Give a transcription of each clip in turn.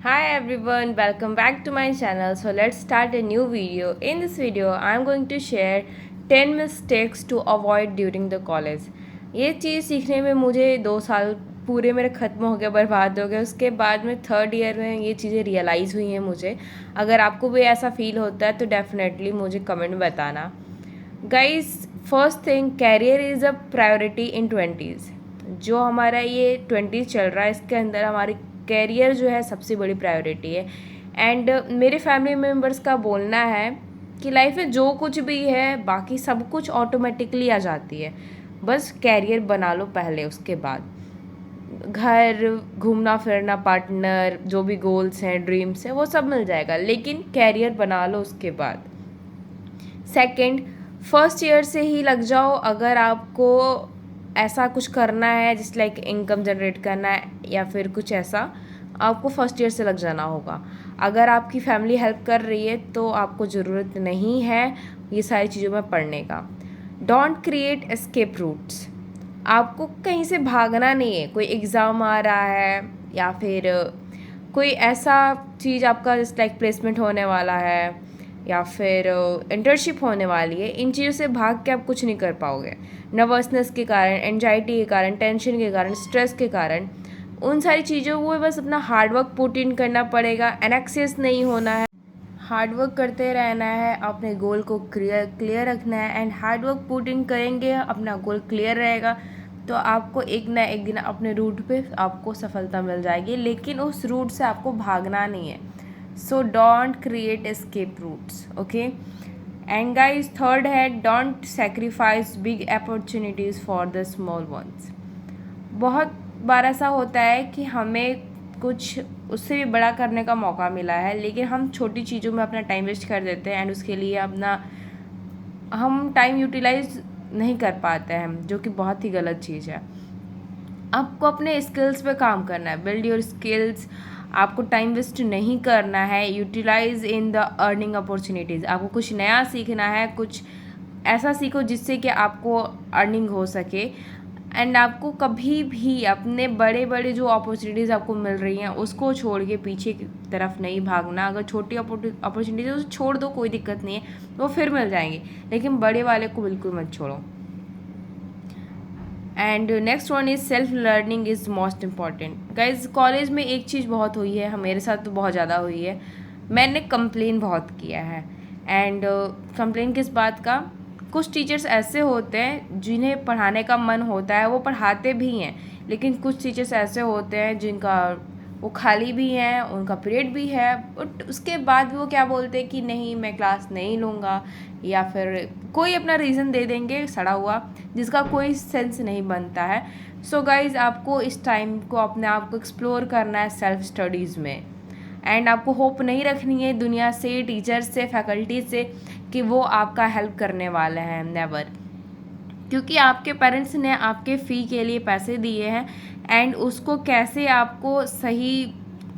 Hi everyone, welcome back to my channel. So let's start a new video. In this video, I'm going to share 10 mistakes to avoid during the college. ये चीज़ सीखने में मुझे 2 साल पूरे मेरे ख़त्म हो गए, बर्बाद हो गए. उसके बाद में थर्ड ईयर में ये चीज़ें रियलाइज़ हुई हैं मुझे. अगर आपको भी ऐसा फील होता है तो डेफिनेटली मुझे कमेंट में बताना. Guys, first thing, career is a priority in 20s. जो हमारा ये 20s चल रहा है, इसके अंदर हमारी कैरियर जो है सबसे बड़ी प्रायोरिटी है. एंड मेरे फैमिली मेम्बर्स का बोलना है कि लाइफ में जो कुछ भी है बाकी सब कुछ ऑटोमेटिकली आ जाती है. बस कैरियर बना लो पहले, उसके बाद घर, घूमना फिरना, पार्टनर, जो भी गोल्स हैं, ड्रीम्स हैं, वो सब मिल जाएगा, लेकिन कैरियर बना लो उसके बाद. सेकंड, फर्स्ट ईयर से ही लग जाओ. अगर आपको ऐसा कुछ करना है जिस लाइक इनकम जनरेट करना है या फिर कुछ ऐसा, आपको फर्स्ट ईयर से लग जाना होगा. अगर आपकी फैमिली हेल्प कर रही है तो आपको ज़रूरत नहीं है ये सारी चीज़ों में पढ़ने का. Don't create escape routes. आपको कहीं से भागना नहीं है. कोई एग्ज़ाम आ रहा है या फिर कोई ऐसा चीज़ आपका जस्ट लाइक प्लेसमेंट होने वाला है या फिर इंटर्नशिप होने वाली है, इन चीज़ों से भाग के आप कुछ नहीं कर पाओगे. नर्वसनेस के कारण, एंजाइटी के कारण, टेंशन के कारण, स्ट्रेस के कारण, उन सारी चीज़ों को बस अपना हार्डवर्क पुट इन करना पड़ेगा. एनेक्सियस नहीं होना है, हार्डवर्क करते रहना है, अपने गोल को क्लियर रखना है. एंड हार्डवर्क पुट इन करेंगे, अपना गोल क्लियर रहेगा तो आपको एक ना एक दिन अपने रूट पे आपको सफलता मिल जाएगी, लेकिन उस रूट से आपको भागना नहीं है. So don't create escape routes. Okay. And guys, third है, don't sacrifice big opportunities for the small ones. बहुत बार ऐसा होता है कि हमें कुछ उससे भी बड़ा करने का मौका मिला है, लेकिन हम छोटी चीज़ों में अपना टाइम वेस्ट कर देते हैं एंड उसके लिए अपना हम टाइम यूटिलाइज नहीं कर पाते हैं, जो कि बहुत ही गलत चीज़ है. आपको अपने स्किल्स पे काम करना है. Build your skills. आपको टाइम वेस्ट नहीं करना है. Utilise in the earning opportunities. आपको कुछ नया सीखना है, कुछ ऐसा सीखो जिससे कि आपको अर्निंग हो सके. एंड आपको कभी भी अपने बड़े बड़े जो अपॉर्चुनिटीज़ आपको मिल रही हैं उसको छोड़ के पीछे की तरफ नहीं भागना. अगर छोटी अपॉर्चुनिटीज़ है उसे छोड़ दो, कोई दिक्कत नहीं है, वो फिर मिल जाएंगी, लेकिन बड़े वाले को बिल्कुल मत छोड़ो. And next one is self learning is most important. Guys, college में एक चीज़ बहुत हुई है, मेरे साथ तो बहुत ज़्यादा हुई है. मैंने कंप्लेन बहुत किया है. एंड कंप्लेन किस बात का? कुछ टीचर्स ऐसे होते हैं जिन्हें पढ़ाने का मन होता है, वो पढ़ाते भी हैं, लेकिन कुछ टीचर्स ऐसे होते हैं जिनका वो खाली भी हैं, उनका पीरियड भी है, बट उसके बाद भी वो क्या बोलते हैं कि नहीं मैं क्लास नहीं लूँगा, या फिर कोई अपना रीज़न दे देंगे सड़ा हुआ, जिसका कोई सेंस नहीं बनता है. सो गाइज़, आपको इस टाइम को अपने आप को एक्सप्लोर करना है सेल्फ स्टडीज़ में. एंड आपको होप नहीं रखनी है दुनिया से, टीचर्स से, फैकल्टी से कि वो आपका हेल्प करने वाले हैं. नेवर. क्योंकि आपके पेरेंट्स ने आपके फ़ी के लिए पैसे दिए हैं एंड उसको कैसे आपको सही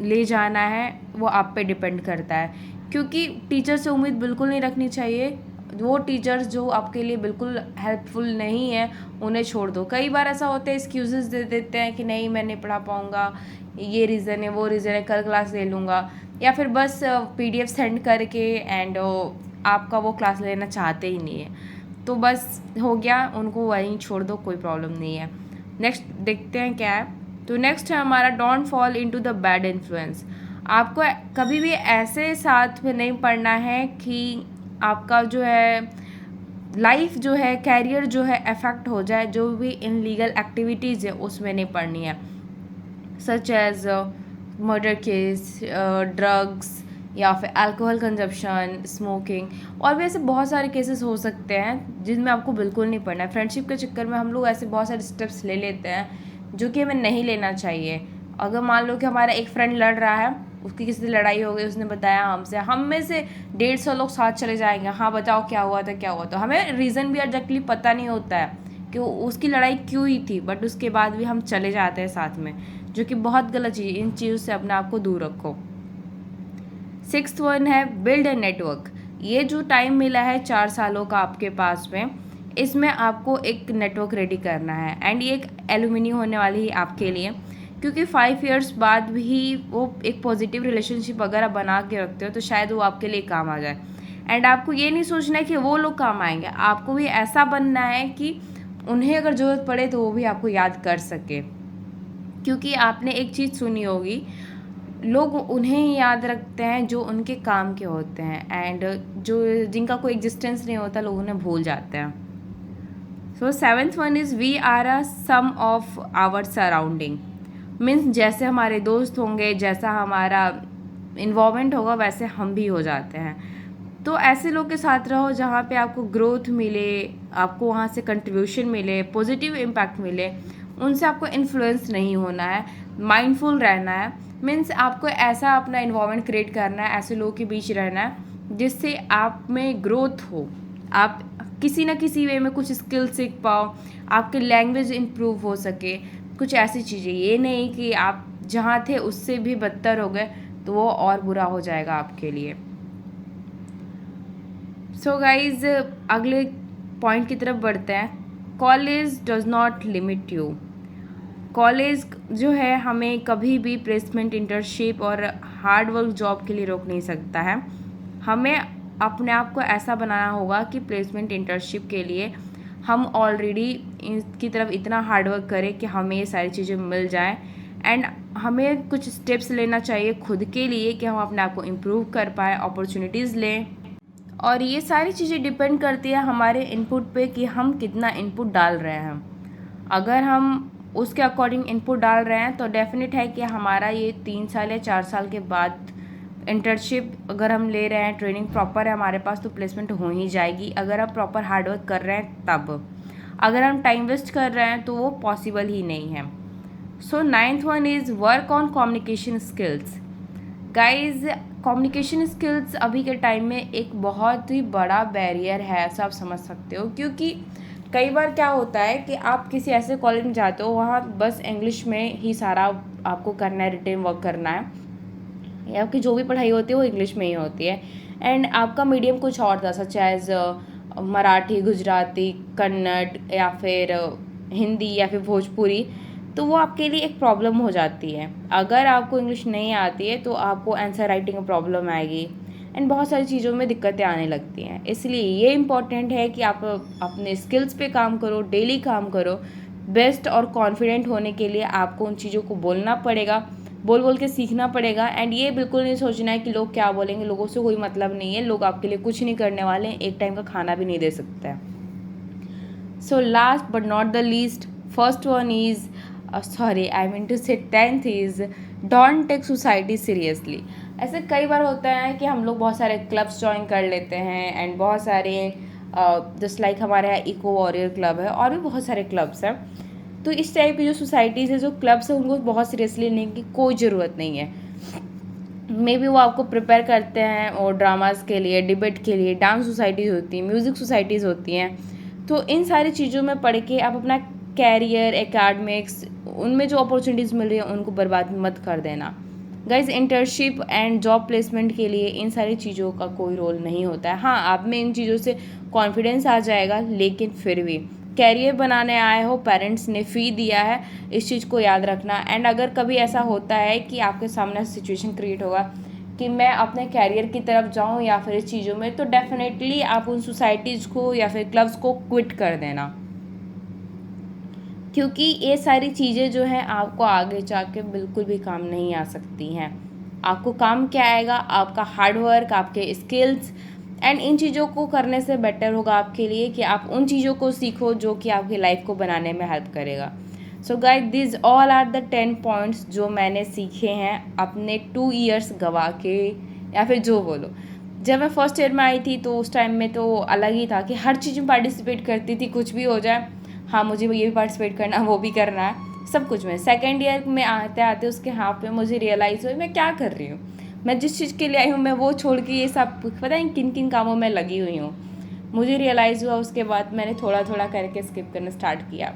ले जाना है वो आप पे डिपेंड करता है. क्योंकि टीचर से उम्मीद बिल्कुल नहीं रखनी चाहिए. वो टीचर्स जो आपके लिए बिल्कुल हेल्पफुल नहीं है उन्हें छोड़ दो. कई बार ऐसा होता है, एक्सक्यूज़ेस दे देते हैं कि नहीं मैं नहीं पढ़ा पाऊँगा, ये रीज़न है, वो रीज़न है, कल क्लास ले लूँगा, या फिर बस PDF सेंड करके एंड आपका वो क्लास लेना चाहते ही नहीं है, तो बस हो गया, उनको वहीं छोड़ दो, कोई प्रॉब्लम नहीं है. नेक्स्ट देखते हैं क्या है. तो नेक्स्ट है हमारा, don't fall into the bad influence. आपको कभी भी ऐसे साथ में नहीं पढ़ना है कि आपका जो है लाइफ जो है, कैरियर जो है अफेक्ट हो जाए. जो भी इनलीगल एक्टिविटीज़ है उसमें नहीं पढ़नी है, such as murder case, drugs, या फिर अल्कोहल कंजप्शन, स्मोकिंग, और भी ऐसे बहुत सारे केसेस हो सकते हैं जिनमें आपको बिल्कुल नहीं पढ़ना है. फ्रेंडशिप के चक्कर में हम लोग ऐसे बहुत सारे स्टेप्स ले लेते हैं जो कि हमें नहीं लेना चाहिए. अगर मान लो कि हमारा एक फ्रेंड लड़ रहा है, उसकी किसी से लड़ाई हो गई, उसने बताया हमसे, हम में से 150 लोग साथ चले जाएंगे, हाँ बताओ क्या हुआ था क्या हुआ. तो हमें रीज़न भी एग्जैक्टली पता नहीं होता है कि उसकी लड़ाई क्यों ही थी, बट उसके बाद भी हम चले जाते हैं साथ में, जो कि बहुत गलत चीज़. इन चीज़ों से अपने आप को दूर रखो. सिक्स्थ वन है, बिल्ड अ नेटवर्क. ये जो टाइम मिला है 4 सालों का आपके पास में, इसमें आपको एक नेटवर्क रेडी करना है. एंड ये एक एलुमिनी होने वाली है आपके लिए क्योंकि 5 इयर्स बाद भी वो एक पॉजिटिव रिलेशनशिप अगर आप बना के रखते हो तो शायद वो आपके लिए काम आ जाए। एंड आपको ये नहीं सोचना है कि वो लोग काम आएंगे, आपको भी ऐसा बनना है कि उन्हें अगर ज़रूरत पड़े तो वो भी आपको याद कर सके। क्योंकि आपने एक चीज़ सुनी होगी, लोग उन्हें ही याद रखते हैं जो उनके काम के होते हैं, एंड जो जिनका कोई एग्जिस्टेंस नहीं होता लोग उन्हें भूल जाते हैं। So 7th one is we are a sum of our surrounding. Means जैसे हमारे दोस्त होंगे, जैसा हमारा इन्वॉल्वमेंट होगा, वैसे हम भी हो जाते हैं। तो ऐसे लोग के साथ रहो जहाँ पे आपको ग्रोथ मिले, आपको वहाँ से कंट्रीब्यूशन मिले, पॉजिटिव इम्पैक्ट मिले। उनसे आपको इन्फ्लुएंस नहीं होना है, माइंडफुल रहना है। मीन्स आपको ऐसा अपना इन्वॉल्वमेंट क्रिएट करना है, ऐसे लोगों के बीच रहना है जिससे आप में ग्रोथ हो, आप किसी ना किसी वे में कुछ स्किल सीख पाओ, आपकी लैंग्वेज इम्प्रूव हो सके, कुछ ऐसी चीज़ें। ये नहीं कि आप जहाँ थे उससे भी बदतर हो गए तो वो और बुरा हो जाएगा आपके लिए। सो गाइज अगले पॉइंट की तरफ बढ़ते हैं। College does not limit you. College जो है हमें कभी भी प्लेसमेंट, इंटर्नशिप और हार्ड वर्क जॉब के लिए रोक नहीं सकता है। हमें अपने आप को ऐसा बनाना होगा कि प्लेसमेंट, इंटर्नशिप के लिए हम ऑलरेडी इसकी तरफ इतना हार्ड वर्क करें कि हमें ये सारी चीज़ें मिल जाएं। एंड हमें कुछ स्टेप्स लेना चाहिए खुद के लिए कि हम अपने आप को इम्प्रूव कर पाएँ, अपॉर्चुनिटीज़ लें। और ये सारी चीज़ें डिपेंड करती है हमारे इनपुट पे कि हम कितना इनपुट डाल रहे हैं। अगर हम उसके अकॉर्डिंग इनपुट डाल रहे हैं तो डेफिनेट है कि हमारा ये 3 साल या 4 साल के बाद इंटर्नशिप अगर हम ले रहे हैं, ट्रेनिंग प्रॉपर है हमारे पास, तो प्लेसमेंट हो ही जाएगी। अगर हम प्रॉपर हार्डवर्क कर रहे हैं तब। अगर हम टाइम वेस्ट कर रहे हैं तो वो पॉसिबल ही नहीं है। सो 9th one is work on communication skills. Guys communication skills अभी के टाइम में एक बहुत ही बड़ा बैरियर है, ऐसा आप समझ सकते हो। क्योंकि कई बार क्या होता है कि आप किसी ऐसे कॉलेज में जाते हो, वहाँ बस इंग्लिश में ही सारा आपको करना है, रिटेन वर्क करना है, या आपकी जो भी पढ़ाई होती है वो इंग्लिश में ही होती है। एंड आपका मीडियम कुछ और था, सच एज मराठी, गुजराती, कन्नड़ या फिर हिंदी या फिर भोजपुरी। तो वो आपके लिए एक प्रॉब्लम हो जाती है। अगर आपको इंग्लिश नहीं आती है तो आपको आंसर राइटिंग में प्रॉब्लम आएगी, एंड बहुत सारी चीज़ों में दिक्कतें आने लगती हैं। इसलिए ये इम्पॉर्टेंट है कि आप अपने स्किल्स पे काम करो, डेली काम करो। बेस्ट और कॉन्फिडेंट होने के लिए आपको उन चीज़ों को बोलना पड़ेगा, बोल बोल के सीखना पड़ेगा। एंड ये बिल्कुल नहीं सोचना है कि लोग क्या बोलेंगे, लोगों से कोई मतलब नहीं है, लोग आपके लिए कुछ नहीं करने वाले हैं, एक टाइम का खाना भी नहीं दे सकते हैं। So last but not the least, first one is I mean to say 10th is don't take society seriously. ऐसे कई बार होता है कि हम लोग बहुत सारे क्लब्स ज्वाइन कर लेते हैं, एंड बहुत सारे जस्ट लाइक हमारे यहाँ इको वॉरियर क्लब है और भी बहुत सारे क्लब्स हैं। तो इस टाइप की जो सोसाइटीज़ है, जो क्लब्स है, उनको बहुत सीरियसली लेने की कोई ज़रूरत नहीं है। मे बी वो आपको प्रिपेयर करते हैं और ड्रामास के लिए, डिबेट के लिए, डांस सोसाइटीज़ होती हैं, म्यूज़िक सोसाइटीज़ होती हैं। तो इन सारी चीज़ों में पढ़ के आप अपना कैरियर, एकेडमिक्स, उनमें जो अपॉर्चुनिटीज़ मिल रही है उनको बर्बाद मत कर देना। Guys internship and job placement के लिए इन सारी चीज़ों का कोई रोल नहीं होता है। हाँ, आप में इन चीज़ों से कॉन्फिडेंस आ जाएगा, लेकिन फिर भी कैरियर बनाने आए हो, पेरेंट्स ने फ़ी दिया है, इस चीज़ को याद रखना। एंड अगर कभी ऐसा होता है कि आपके सामने सिचुएशन क्रिएट होगा कि मैं अपने कैरियर की तरफ जाऊं या फिर इस चीज़ों में, तो डेफिनेटली आप उन सोसाइटीज़ को या फिर क्लब्स को क्विट कर देना। क्योंकि ये सारी चीज़ें जो हैं आपको आगे जाके बिल्कुल भी काम नहीं आ सकती हैं। आपको काम क्या आएगा? आपका हार्डवर्क, आपके स्किल्स। एंड इन चीज़ों को करने से बेटर होगा आपके लिए कि आप उन चीज़ों को सीखो जो कि आपकी लाइफ को बनाने में हेल्प करेगा। So guys, this all are the 10 points जो मैंने सीखे हैं अपने 2 ईयर्स गवा के, या फिर जो बोलो। जब मैं फर्स्ट ईयर में आई थी तो उस टाइम में तो अलग ही था कि हर चीज़ में पार्टिसिपेट करती थी, कुछ भी हो जाए, हाँ मुझे ये भी पार्टिसिपेट करना है, वो भी करना है, सब कुछ में। सेकेंड ईयर में आते आते उसके हाथ पे मुझे रियलाइज़ हुआ मैं क्या कर रही हूँ। मैं जिस चीज़ के लिए आई हूँ मैं वो छोड़ के ये सब पता है किन किन कामों में लगी हुई हूँ। मुझे रियलाइज़ हुआ, उसके बाद मैंने थोड़ा थोड़ा करके स्किप करना स्टार्ट किया।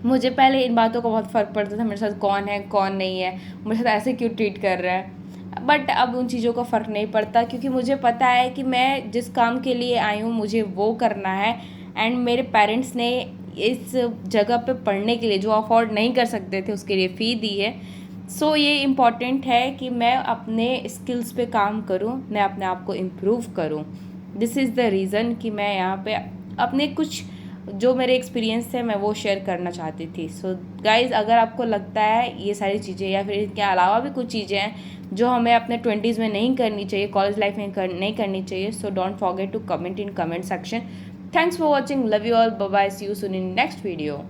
मुझे पहले इन बातों का बहुत फ़र्क पड़ता था, मेरे साथ कौन है कौन नहीं है, मेरे साथ ऐसे क्यों ट्रीट कर रहा है। बट अब उन चीज़ों का फ़र्क नहीं पड़ता, क्योंकि मुझे पता है कि मैं जिस काम के लिए आई हूँ मुझे वो करना है। एंड मेरे पेरेंट्स ने इस जगह पे पढ़ने के लिए, जो अफोर्ड नहीं कर सकते थे उसके लिए फ़ी दी है। सो ये इम्पॉर्टेंट है कि मैं अपने स्किल्स पे काम करूँ, मैं अपने आप को इम्प्रूव करूँ। दिस इज़ द रीज़न कि मैं यहाँ पे अपने कुछ जो मेरे एक्सपीरियंस थे मैं वो शेयर करना चाहती थी। सो गाइज़, अगर आपको लगता है ये सारी चीज़ें या फिर इनके अलावा भी कुछ चीज़ें हैं जो हमें अपने 20s में नहीं करनी चाहिए, कॉलेज लाइफ में नहीं करनी चाहिए, so don't forget to comment in comment section. Thanks for watching, love you all, bye bye, see you soon in next video.